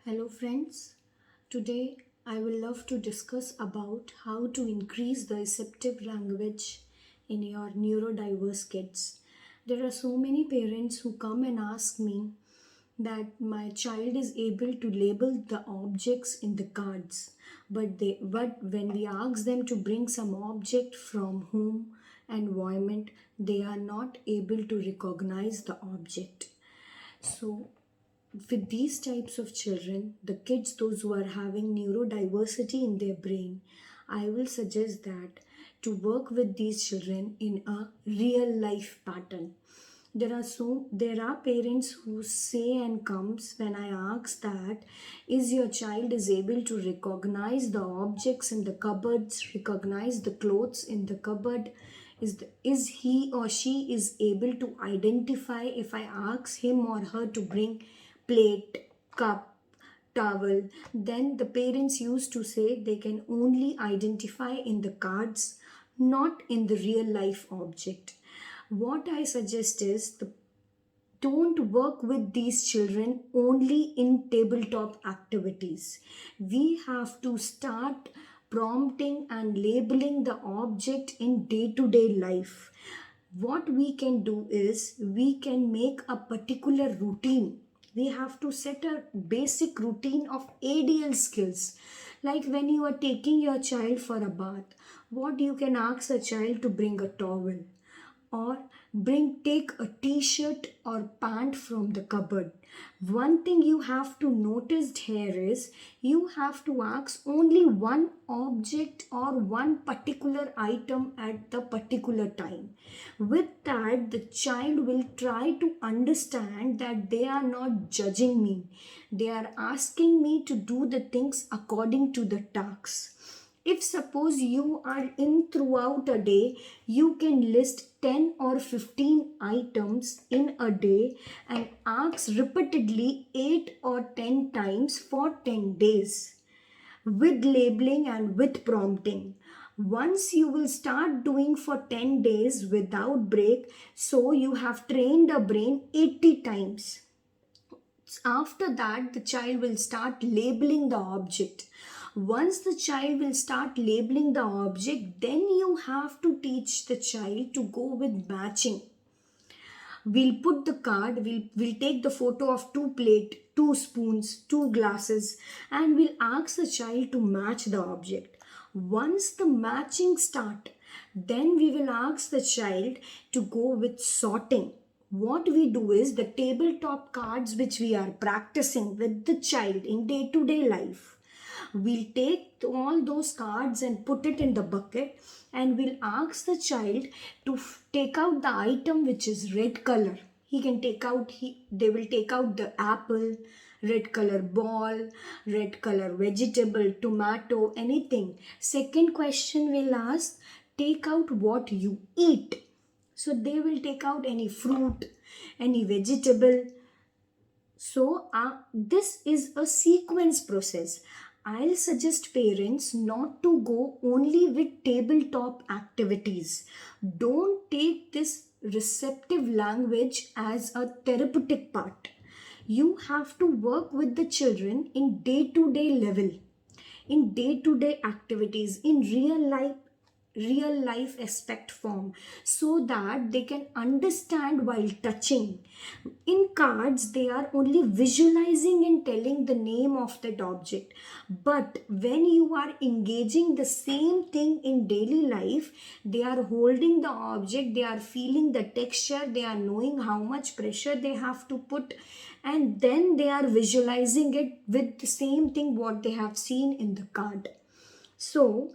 Hello friends. Today I will love to discuss about how to increase the receptive language in your neurodiverse kids. There are so many parents who come and ask me that my child is able to label the objects in the cards, but when we ask them to bring some object from home environment, they are not able to recognize the object. So with these types of children, the kids, those who are having neurodiversity in their brain, I will suggest that to work with these children in a real life pattern. There are parents who say and comes when I ask that is your child is able to recognize the objects in the cupboards, recognize the clothes in the cupboard, is he or she is able to identify if I ask him or her to bring plate, cup, towel. Then the parents used to say they can only identify in the cards, not in the real life object. What I suggest is don't work with these children only in tabletop activities. We have to start prompting and labeling the object in day to day life. What we can do is we can make a particular routine. We have to set a basic routine of ADL skills. Like when you are taking your child for a bath, what you can ask a child to bring a towel or bring take a t-shirt or pant from the cupboard. One thing you have to notice here is you have to ask only one object or one particular item at the particular time. With that, the child will try to understand that they are not judging me, they are asking me to do the things according to the tasks. If suppose you are in throughout a day, you can list 10 or 15 items in a day and ask repeatedly 8 or 10 times for 10 days with labeling and with prompting. Once you will start doing for 10 days without break, so you have trained a brain 80 times. After that, the child will start labeling the object. Once the child will start labeling the object, then you have to teach the child to go with matching. We'll put the card, we'll take the photo of two plate, two spoons, two glasses, and we'll ask the child to match the object. Once the matching start, then we will ask the child to go with sorting. What we do is the tabletop cards which we are practicing with the child in day-to-day life. We'll take all those cards and put it in the bucket, and we'll ask the child to take out the item which is red color. He can take out, they will take out the apple, red color ball, red color vegetable, tomato, anything. Second question we'll ask, take out what you eat. So they will take out any fruit, any vegetable. So this is a sequence process. I'll suggest parents not to go only with tabletop activities. Don't take this receptive language as a therapeutic part. You have to work with the children in day-to-day level, in day-to-day activities, in real life aspect form, so that they can understand while touching. In cards they are only visualizing and telling the name of that object, but when you are engaging the same thing in daily life, they are holding the object, they are feeling the texture, they are knowing how much pressure they have to put, and then they are visualizing it with the same thing what they have seen in the card. So,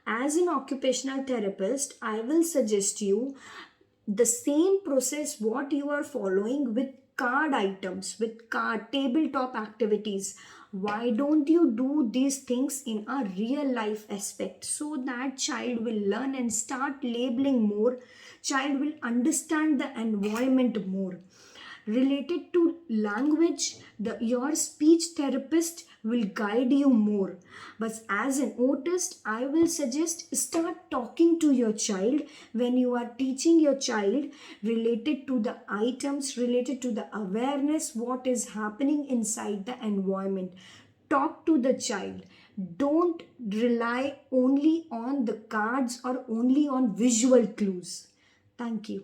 as an occupational therapist, I will suggest you the same process what you are following with card items, with card tabletop activities. Why don't you do these things in a real life aspect so that child will learn and start labeling more, child will understand the environment more. Related to language, your speech therapist will guide you more. But as an autist, I will suggest start talking to your child when you are teaching your child related to the items, related to the awareness, what is happening inside the environment. Talk to the child. Don't rely only on the cards or only on visual clues. Thank you.